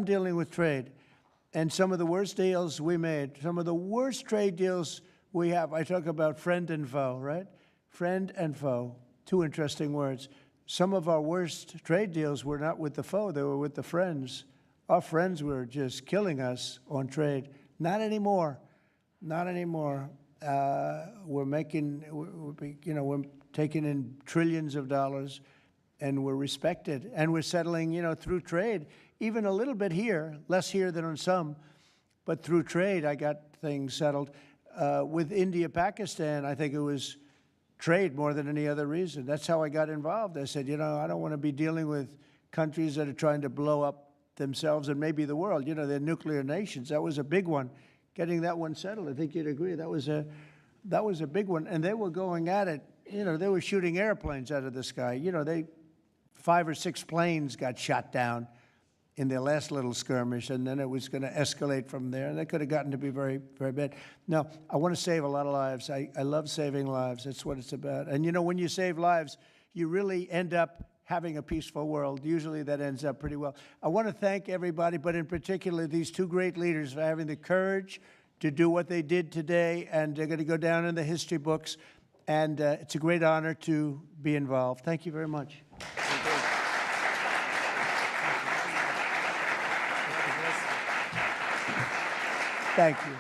dealing with trade. And some of the worst deals we made, some of the worst trade deals we have, I talk about friend and foe, right? Friend and foe, two interesting words. Some of our worst trade deals were not with the foe, they were with the friends. Our friends were just killing us on trade. Not anymore, not anymore. We're taking in trillions of dollars, and we're respected. And we're settling, through trade, even a little bit here, less here than on some, but through trade, I got things settled. With India, Pakistan, I think it was trade more than any other reason. That's how I got involved. I said, I don't want to be dealing with countries that are trying to blow up themselves and maybe the world. They're nuclear nations. That was a big one. Getting that one settled, I think you'd agree, that was a big one. And they were going at it, they were shooting airplanes out of the sky. 5 or 6 planes got shot down in their last little skirmish, and then it was going to escalate from there. And that could have gotten to be very, very bad. Now, I want to save a lot of lives. I love saving lives. That's what it's about. And when you save lives, you really end up having a peaceful world. Usually that ends up pretty well. I want to thank everybody, but in particular these two great leaders for having the courage to do what they did today, and they're going to go down in the history books. And it's a great honor to be involved. Thank you very much. Thank you.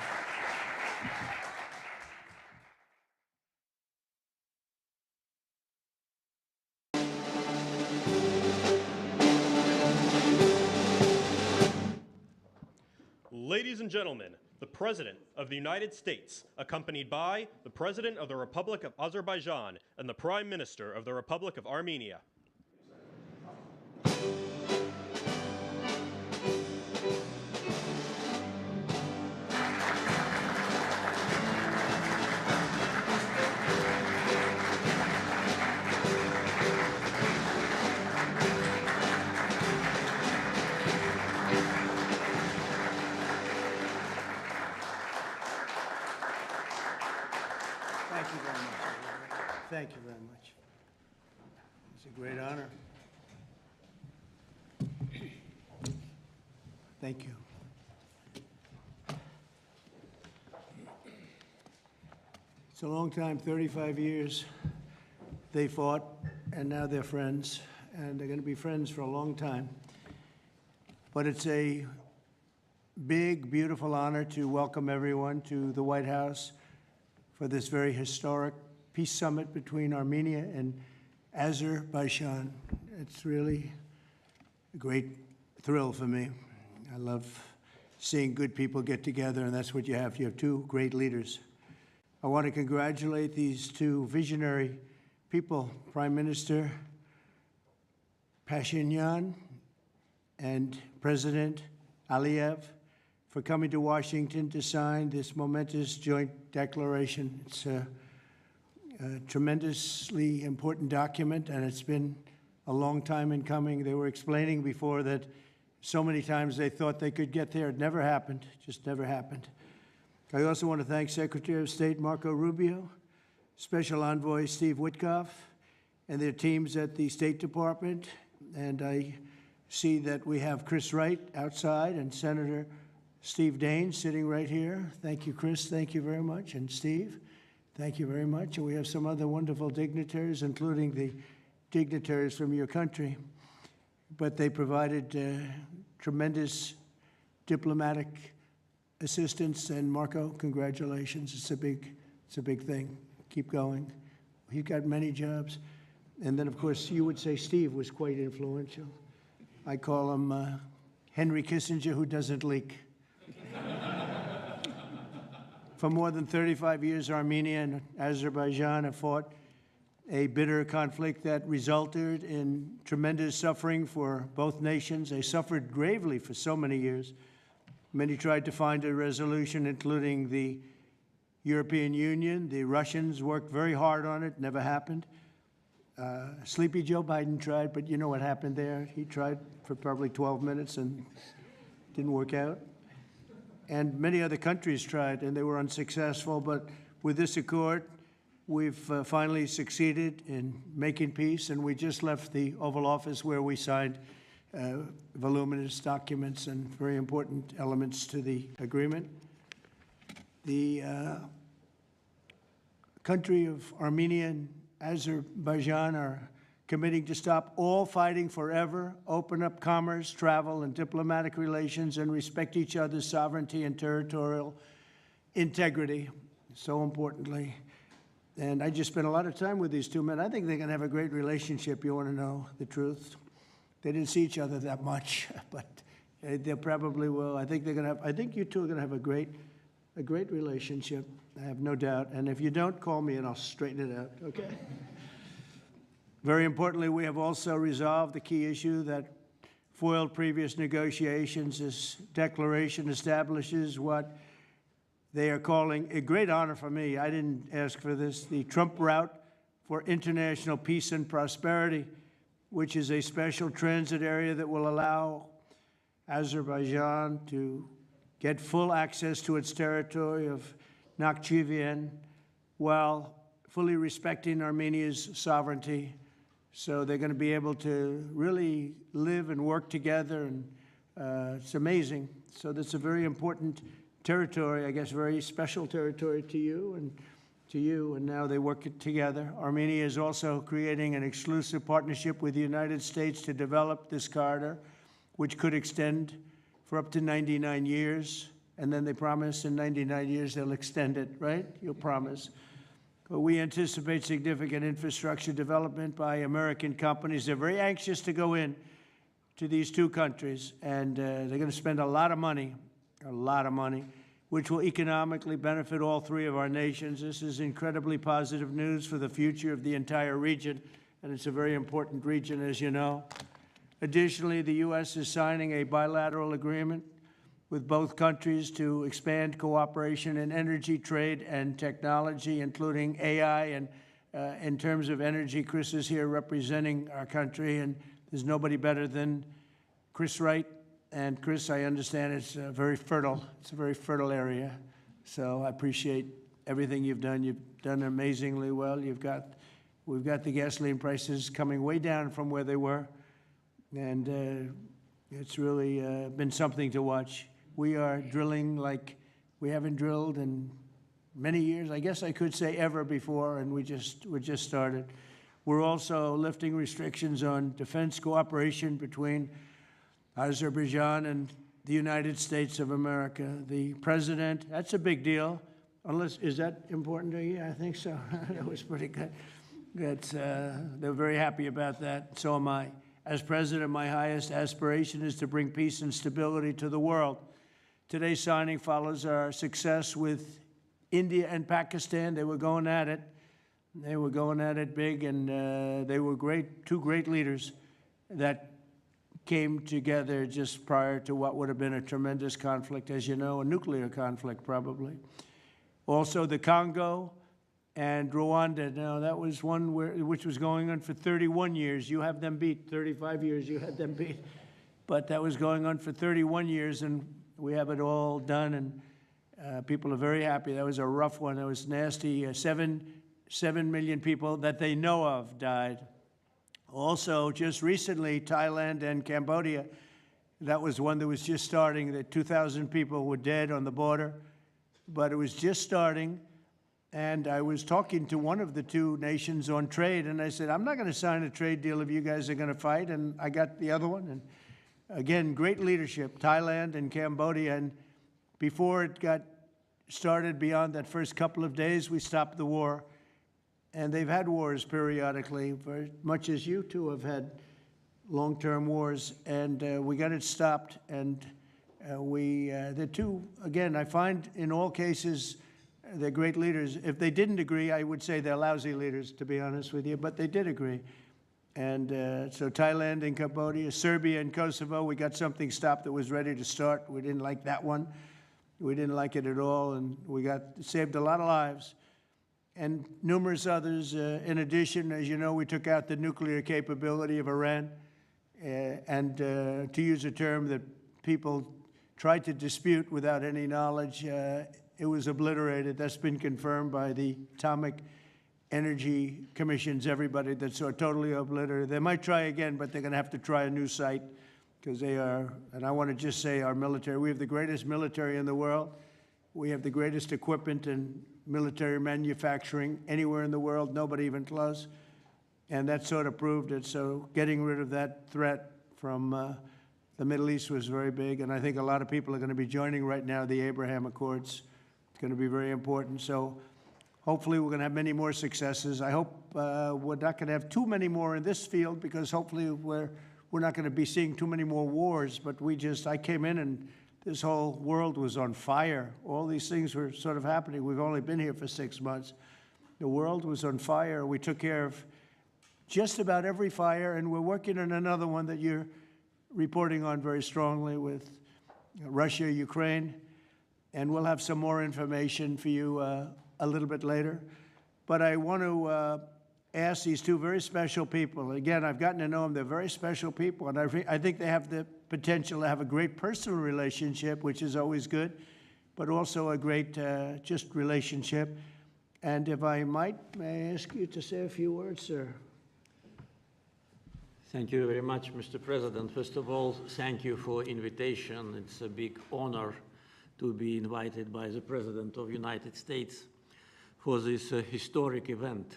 Ladies and gentlemen, the President of the United States, accompanied by the President of the Republic of Azerbaijan and the Prime Minister of the Republic of Armenia. Thank you very much. Thank you very much. It's a great honor. Thank you. It's a long time, 35 years. They fought, and now they're friends, and they're going to be friends for a long time. But it's a big, beautiful honor to welcome everyone to the White House for this very historic peace summit between Armenia and Azerbaijan. It's really a great thrill for me. I love seeing good people get together, and that's what you have. You have two great leaders. I want to congratulate these two visionary people, Prime Minister Pashinyan and President Aliyev, for coming to Washington to sign this momentous joint declaration. It's a tremendously important document, and it's been a long time in coming. They were explaining before that so many times they thought they could get there. It never happened, just never happened. I also want to thank Secretary of State Marco Rubio, Special Envoy Steve Witkoff, and their teams at the State Department. And I see that we have Chris Wright outside and Senator Steve Daines sitting right here. Thank you, Chris. Thank you very much. And Steve, thank you very much. And we have some other wonderful dignitaries, including the dignitaries from your country. But they provided tremendous diplomatic assistance. And Marco, congratulations. It's a big thing. Keep going. You've got many jobs. And then, of course, you would say Steve was quite influential. I call him Henry Kissinger, who doesn't leak. For more than 35 years, Armenia and Azerbaijan have fought a bitter conflict that resulted in tremendous suffering for both nations. They suffered gravely for so many years. Many tried to find a resolution, including the European Union. The Russians worked very hard on it, never happened. Sleepy Joe Biden tried, but you know what happened there. He tried for probably 12 minutes and didn't work out. And many other countries tried, and they were unsuccessful. But with this accord, we've finally succeeded in making peace, and we just left the Oval Office where we signed voluminous documents and very important elements to the agreement. The country of Armenia and Azerbaijan are committing to stop all fighting forever, open up commerce, travel, and diplomatic relations, and respect each other's sovereignty and territorial integrity, so importantly. And I just spent a lot of time with these two men. I think they're going to have a great relationship. You want to know the truth? They didn't see each other that much, but they probably will. I think they're going to have. I think you two are going to have a great relationship. I have no doubt. And if you don't, call me and I'll straighten it out. Okay. Very importantly, we have also resolved the key issue that foiled previous negotiations. This declaration establishes what they are calling a great honor for me. I didn't ask for this. The Trump route for international peace and prosperity, which is a special transit area that will allow Azerbaijan to get full access to its territory of Nakhchivan while fully respecting Armenia's sovereignty. So they're going to be able to really live and work together, and it's amazing. So that's a very important territory, I guess, very special territory to you, and now they work together. Armenia is also creating an exclusive partnership with the United States to develop this corridor, which could extend for up to 99 years. And then they promise in 99 years they'll extend it, right? You'll promise. But we anticipate significant infrastructure development by American companies. They're very anxious to go in to these two countries, and they're going to spend a lot of money, which will economically benefit all three of our nations. This is incredibly positive news for the future of the entire region, and it's a very important region, as you know. Additionally, the U.S. is signing a bilateral agreement with both countries to expand cooperation in energy, trade, and technology, including AI. And in terms of energy, Chris is here representing our country, and there's nobody better than Chris Wright. And Chris, I understand it's very fertile. It's a very fertile area. So I appreciate everything you've done. You've done amazingly well. We've got the gasoline prices coming way down from where they were. And it's really been something to watch. We are drilling like we haven't drilled in many years. I guess I could say ever before, and we just started. We're also lifting restrictions on defense cooperation between Azerbaijan and the United States of America. The president, that's a big deal. Is that important to you? I think so. That was pretty good. They're very happy about that. So am I. As president, my highest aspiration is to bring peace and stability to the world. Today's signing follows our success with India and Pakistan. They were going at it. They were going at it big, and they were great, two great leaders that came together just prior to what would have been a tremendous conflict, as you know, a nuclear conflict probably. Also the Congo and Rwanda. Now that was one which was going on for 31 years. You have them beat. 35 years you had them beat. But that was going on for 31 years, and we have it all done, and people are very happy. That was a rough one. That was nasty. 7 million people that they know of died. Also, just recently, Thailand and Cambodia, that was one that was just starting. That 2,000 people were dead on the border, but it was just starting. And I was talking to one of the two nations on trade, and I said, I'm not going to sign a trade deal if you guys are going to fight. And I got the other one. And again, great leadership, Thailand and Cambodia. And before it got started, beyond that first couple of days, we stopped the war. And they've had wars periodically, very much as you two have had long-term wars. And we got it stopped. And the two, again, I find in all cases, they're great leaders. If they didn't agree, I would say they're lousy leaders, to be honest with you. But they did agree. And so Thailand and Cambodia, Serbia and Kosovo, we got something stopped that was ready to start. We didn't like that one. We didn't like it at all, and we saved a lot of lives. And numerous others. In addition, as you know, we took out the nuclear capability of Iran. And to use a term that people tried to dispute without any knowledge, it was obliterated. That's been confirmed by the Atomic Energy Commissions, everybody, that's totally obliterated. They might try again, but they're going to have to try a new site. because they are, and I want to just say our military, we have the greatest military in the world. We have the greatest equipment and military manufacturing anywhere in the world, nobody even close. And that sort of proved it. So getting rid of that threat from the Middle East was very big. And I think a lot of people are going to be joining right now the Abraham Accords. It's going to be very important. So hopefully we're going to have many more successes. I hope we're not going to have too many more in this field, because hopefully we're not going to be seeing too many more wars. But I came in and this whole world was on fire. All these things were sort of happening. We've only been here for 6 months. The world was on fire. We took care of just about every fire, and we're working on another one that you're reporting on very strongly with Russia, Ukraine, and we'll have some more information for you a little bit later. But I want to ask these two very special people. Again, I've gotten to know them. They're very special people, and I think they have the potential to have a great personal relationship, which is always good, but also a great just relationship. And if I might, may I ask you to say a few words, sir? Thank you very much, Mr. President. First of all, thank you for invitation. It's a big honor to be invited by the President of the United States for this historic event.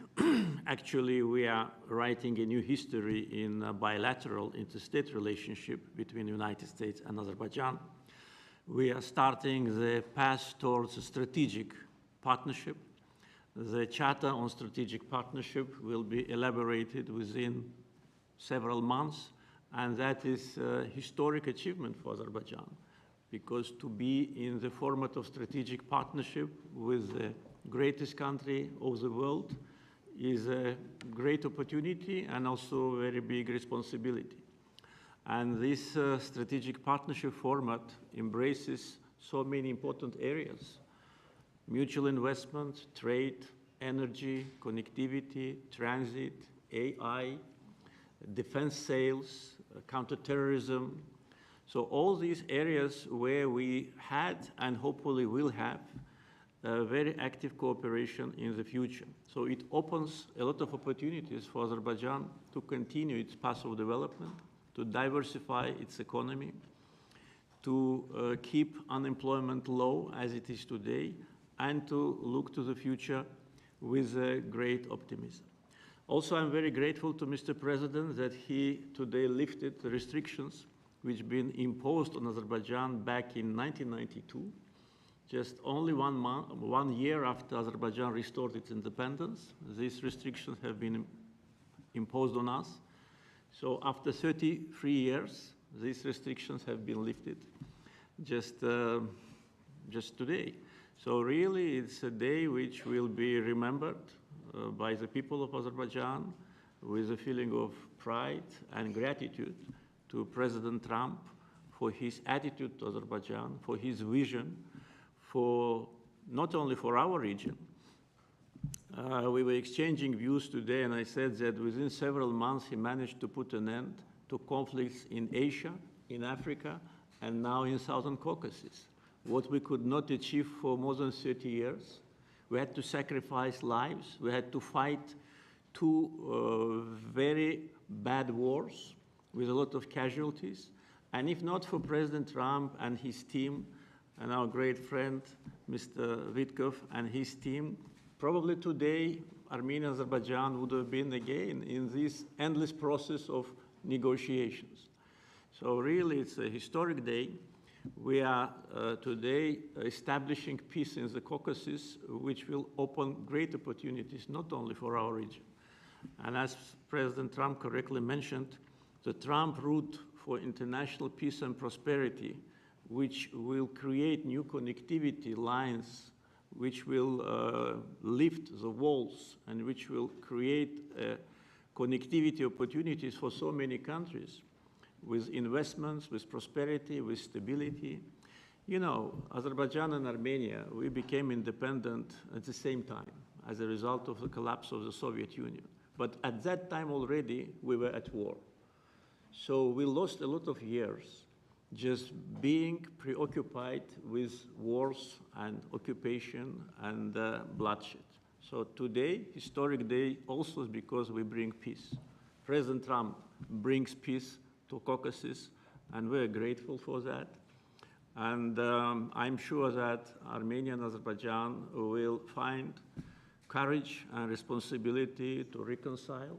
Actually, we are writing a new history in a bilateral interstate relationship between the United States and Azerbaijan. We are starting the path towards a strategic partnership. The Charter on Strategic Partnership will be elaborated within several months, and that is a historic achievement for Azerbaijan, because to be in the format of strategic partnership with the greatest country of the world is a great opportunity and also a very big responsibility. And this strategic partnership format embraces so many important areas: mutual investment, trade, energy, connectivity, transit, AI, defense sales, counterterrorism. So all these areas where we had and hopefully will have very active cooperation in the future. So it opens a lot of opportunities for Azerbaijan to continue its path of development, to diversify its economy, to keep unemployment low as it is today, and to look to the future with great optimism. Also, I'm very grateful to Mr. President that he today lifted the restrictions which have been imposed on Azerbaijan back in 1992, just only 1 year after Azerbaijan restored its independence. These restrictions have been imposed on us. So after 33 years, these restrictions have been lifted just today. So really, it's a day which will be remembered by the people of Azerbaijan with a feeling of pride and gratitude to President Trump for his attitude to Azerbaijan, for his vision, for not only for our region. We were exchanging views today, and I said that within several months he managed to put an end to conflicts in Asia, in Africa, and now in Southern Caucasus. What we could not achieve for more than 30 years. We had to sacrifice lives. We had to fight two very bad wars with a lot of casualties. And if not for President Trump and his team, and our great friend, Mr. Witkov and his team, probably today, Armenia and Azerbaijan would have been again in this endless process of negotiations. So really, it's a historic day. We are today establishing peace in the Caucasus, which will open great opportunities, not only for our region. And as President Trump correctly mentioned, the Trump route for international peace and prosperity, which will create new connectivity lines, which will lift the walls, and which will create connectivity opportunities for so many countries, with investments, with prosperity, with stability. You know, Azerbaijan and Armenia, we became independent at the same time as a result of the collapse of the Soviet Union. But at that time already, we were at war. So we lost a lot of years just being preoccupied with wars and occupation and bloodshed. So today, historic day, also because we bring peace. President Trump brings peace to Caucasus, and we're grateful for that. And I'm sure that Armenia and Azerbaijan will find courage and responsibility to reconcile,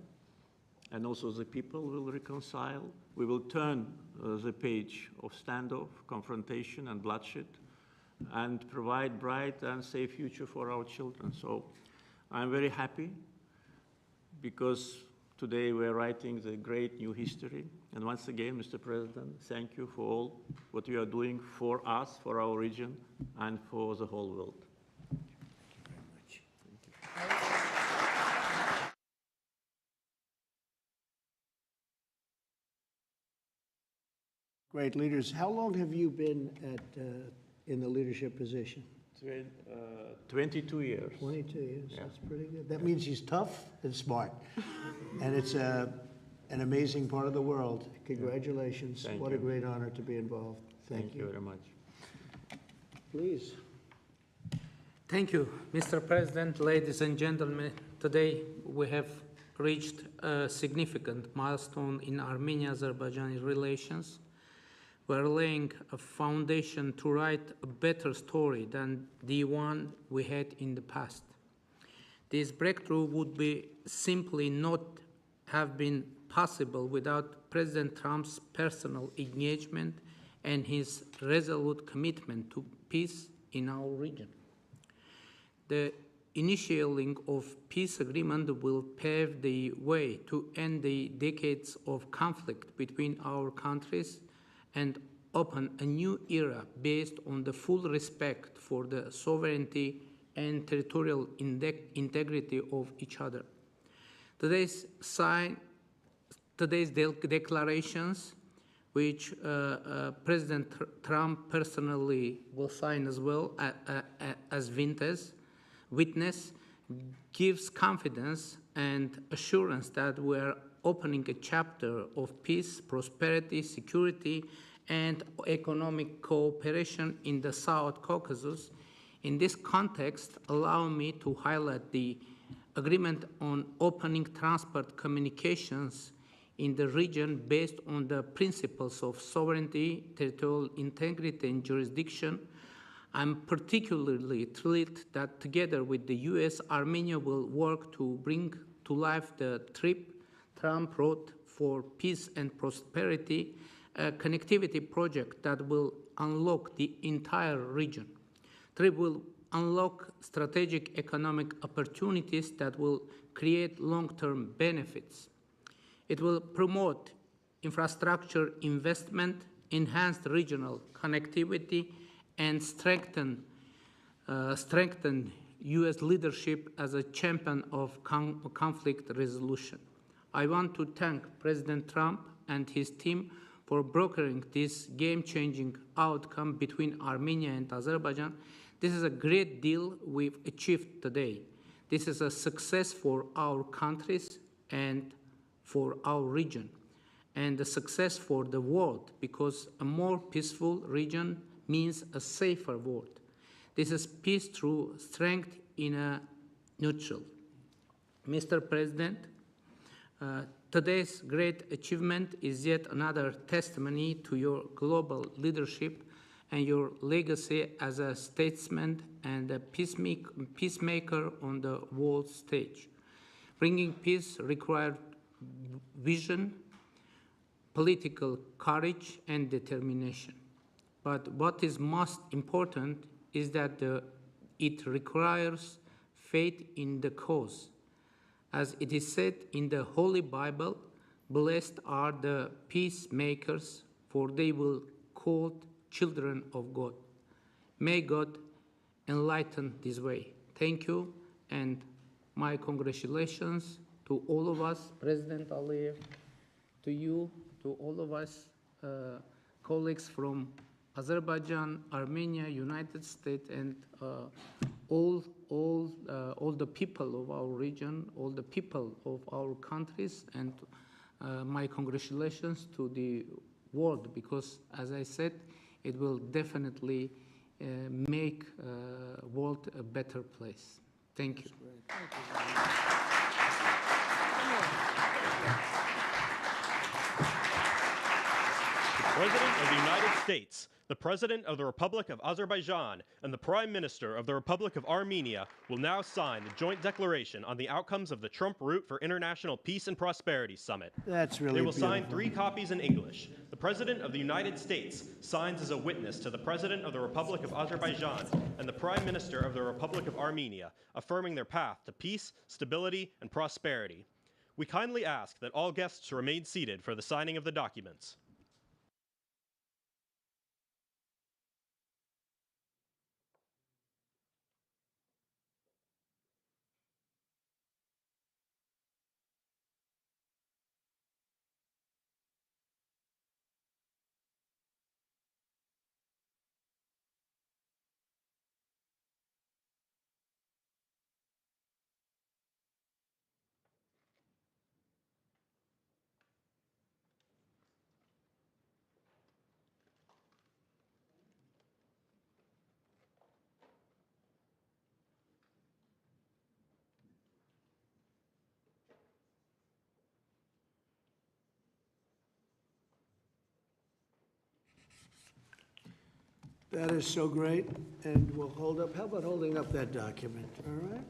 and also the people will reconcile. We will turn the page of standoff, confrontation, and bloodshed, and provide bright and safe future for our children. So I'm very happy because today we're writing the great new history. And once again, Mr. President, thank you for all what you are doing for us, for our region, and for the whole world. Great leaders. How long have you been in the leadership position? 22 years. 22 years. Yeah. That's pretty good. That means he's tough and smart. And it's an amazing part of the world. Congratulations. Thank what you. a great honor to be involved. Thank you very much. Please. Thank you, Mr. President, ladies and gentlemen. Today we have reached a significant milestone in Armenia-Azerbaijani relations. We're laying a foundation to write a better story than the one we had in the past. This breakthrough would be simply not have been possible without President Trump's personal engagement and his resolute commitment to peace in our region. The initiating of peace agreement will pave the way to end the decades of conflict between our countries and open a new era based on the full respect for the sovereignty and territorial integrity of each other. Today's declarations, which President Trump personally will sign as well as witness, gives confidence and assurance that we're opening a chapter of peace, prosperity, security, and economic cooperation in the South Caucasus. In this context, allow me to highlight the agreement on opening transport communications in the region based on the principles of sovereignty, territorial integrity, and jurisdiction. I'm particularly thrilled that together with the US, Armenia will work to bring to life the TRIP, Trump Road for Peace and Prosperity, a connectivity project that will unlock the entire region. TRIP will unlock strategic economic opportunities that will create long-term benefits. It will promote infrastructure investment, enhance regional connectivity, and strengthen U.S. leadership as a champion of conflict resolution. I want to thank President Trump and his team for brokering this game-changing outcome between Armenia and Azerbaijan. This is a great deal we've achieved today. This is a success for our countries and for our region, and a success for the world, because a more peaceful region means a safer world. This is peace through strength in a nutshell. Mr. President, today's great achievement is yet another testimony to your global leadership and your legacy as a statesman and a peacemaker on the world stage. Bringing peace required vision, political courage, and determination. But what is most important is that it requires faith in the cause. As it is said in the Holy Bible, blessed are the peacemakers, for they will be called children of God. May God enlighten this way. Thank you, and my congratulations to all of us, President Aliyev, to you, to all of us, colleagues from Azerbaijan, Armenia, United States, and all the people of our region, all the people of our countries, and my congratulations to the world, because, as I said, it will definitely make the world a better place. Thank you. Thank you. President of the United States, the President of the Republic of Azerbaijan, and the Prime Minister of the Republic of Armenia will now sign the joint declaration on the outcomes of the Trump Route for International Peace and Prosperity Summit. That's really They will beautiful. sign 3 copies in English. The President of the United States signs as a witness to the President of the Republic of Azerbaijan and the Prime Minister of the Republic of Armenia, affirming their path to peace, stability, and prosperity. We kindly ask that all guests remain seated for the signing of the documents. That is so great, and we'll hold up, how about holding up that document, all right?